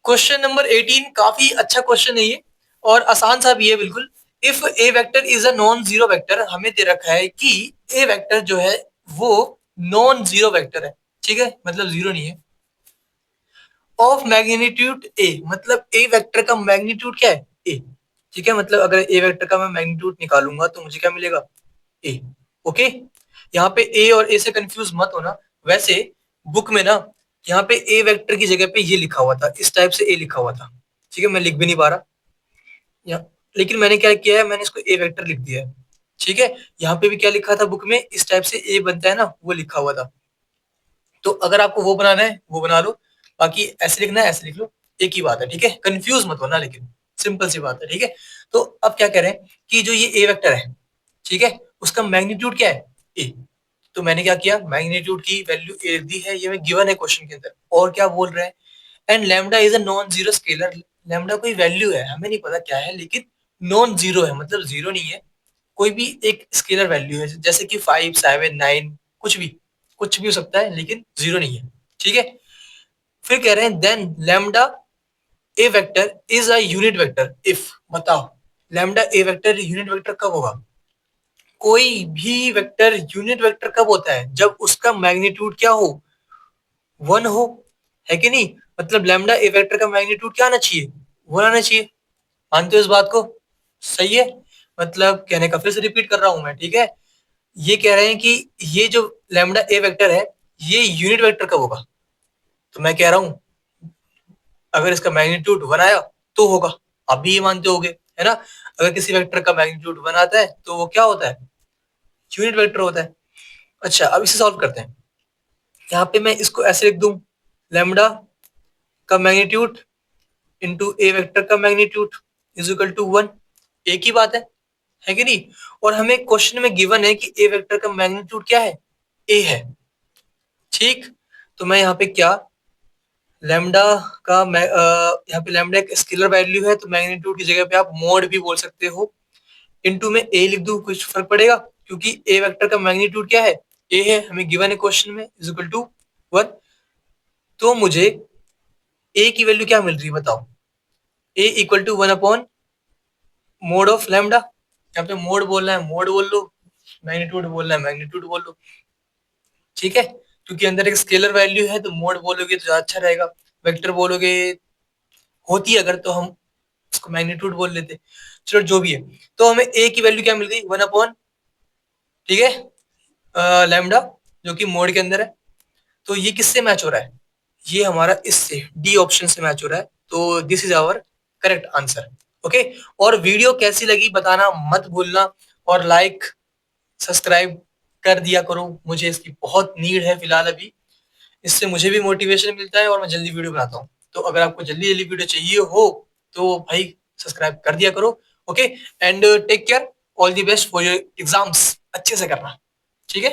Question number 18 काफी अच्छा question है ये और आसान सा भी है बिल्कुल। If A vector is a non zero vector, हमें दे रखा है कि ए वेक्टर जो है वो नॉन जीरो वेक्टर है, ठीक है, मतलब जीरो नहीं है। ऑफ मैग्नीट्यूड ए, मतलब ए वेक्टर का मैग्नीट्यूड क्या है, ए, ठीक है, मतलब अगर ए वेक्टर का मैं मैग्नीट्यूड निकालूंगा तो मुझे क्या मिलेगा, ए। ओके, यहाँ पे ए और ए से कंफ्यूज मत होना। वैसे बुक में ना यहाँ पे ए वेक्टर की जगह पे ये लिखा हुआ था, इस टाइप से ए लिखा हुआ था, ठीक है, मैं लिख भी नहीं पा रहा यहाँ, लेकिन मैंने क्या किया है, मैंने इसको ए वेक्टर लिख दिया है, ठीक है। यहाँ पे भी क्या लिखा था बुक में, इस टाइप से ए बनता है ना, वो लिखा हुआ था। तो अगर आपको वो बनाना है वो बना लो, बाकी ऐसे लिखना है ऐसे लिख लो, एक ही बात है, ठीक है, कंफ्यूज मत होना, लेकिन सिंपल सी बात है, ठीक है। तो अब क्या कह रहे हैं कि जो ये ए वेक्टर है, ठीक है, उसका मैग्नीट्यूड क्या है, ए। तो मैंने क्या किया, मैग्नीट्यूड की वैल्यू ए दी है, ये मैं गिवन है क्वेश्चन के अंदर। और क्या बोल रहे हैं, and lambda is a non zero scalar, lambda कोई वैल्यू है, हमें नहीं पता क्या है, लेकिन नॉन जीरो है, मतलब जीरो नहीं है, कोई भी एक स्केलर वैल्यू है, जैसे कि 5, 7, 9, कुछ भी हो सकता है, लेकिन जीरो नहीं है, ठीक है। फिर कह रहे हैं then lambda A vector is a unit vector if, बताओ लैम्डा ए वेक्टर यूनिट वेक्टर कब होगा। कोई भी वेक्टर यूनिट वेक्टर कब होता है, जब उसका मैग्नीट्यूड क्या हो, वन हो, है कि नहीं। मतलब लैम्डा ए वेक्टर का मैग्नीट्यूड क्या आना चाहिए, वन आना चाहिए। मानते हो इस बात को, सही है। मतलब कहने का फिर से रिपीट कर रहा हूं मैं, ठीक है। ये कह रहे हैं कि ये जो लैम्डा ए वेक्टर है, ये यूनिट वेक्टर कब होगा। तो मैं कह रहा हूं अगर इसका मैग्नीट्यूड वन आया तो होगा, आप भी ये मानते होगे, है ना। अगर किसी वेक्टर का मैग्नीट्यूड वन आता है तो वो क्या होता है, यूनिट वेक्टर होता है। अच्छा, अब इसे सॉल्व करते हैं। यहाँ पे मैं इसको ऐसे लिख दूं, लैम्डा का मैग्नीट्यूड इंटू ए वेक्टर का magnitude is equal to one, एक ही बात है कि नहीं। और हमें क्वेश्चन में गिवन है कि ए वेक्टर का मैग्नीट्यूड क्या है, ए है, ठीक। तो मैं यहाँ पे क्या, लैम्डा का यहाँ पे लैम्डा एक स्केलर वैल्यू है, तो मैग्नीट्यूड की जगह पे आप मोड भी बोल सकते हो। इनटू में ए लिख दूं, कुछ फर्क पड़ेगा, क्योंकि ए वेक्टर का मैग्नीट्यूड क्या है, ए है, हमें गिवन है क्वेश्चन में, इज इक्वल टू वन। तो मुझे ए की वैल्यू क्या मिल रही है बताओ, A equal to one upon mod of lambda. यहाँ पे मोड बोलना है मोड बोल लो, मैग्नीट्यूड बोलना है मैग्नीट्यूड बोल लो, ठीक है। क्योंकि अंदर एक स्केलर वैल्यू है, तो मोड बोलोगे तो ज्यादा अच्छा रहेगा। वेक्टर बोलोगे होती अगर, तो हम इसको मैग्नीट्यूड बोल लेते। चलो जो भी है, तो हमें ए की वैल्यू क्या मिल गई, वन अपॉन, ठीक है, लैम्डा, जो कि मोड के अंदर है। तो ये किससे मैच हो रहा है, ये हमारा इससे डी ऑप्शन से मैच हो रहा है, तो this is our correct answer. Okay, और वीडियो कैसी लगी बताना मत भूलना, और लाइक सब्सक्राइब कर दिया करो, मुझे इसकी बहुत नीड है फिलहाल अभी। इससे मुझे भी मोटिवेशन मिलता है और मैं जल्दी वीडियो बनाता हूँ। तो अगर आपको जल्दी जल्दी वीडियो चाहिए हो तो भाई सब्सक्राइब कर दिया करो। Okay, and take care, all the best for your exams, अच्छे से करना, ठीक है।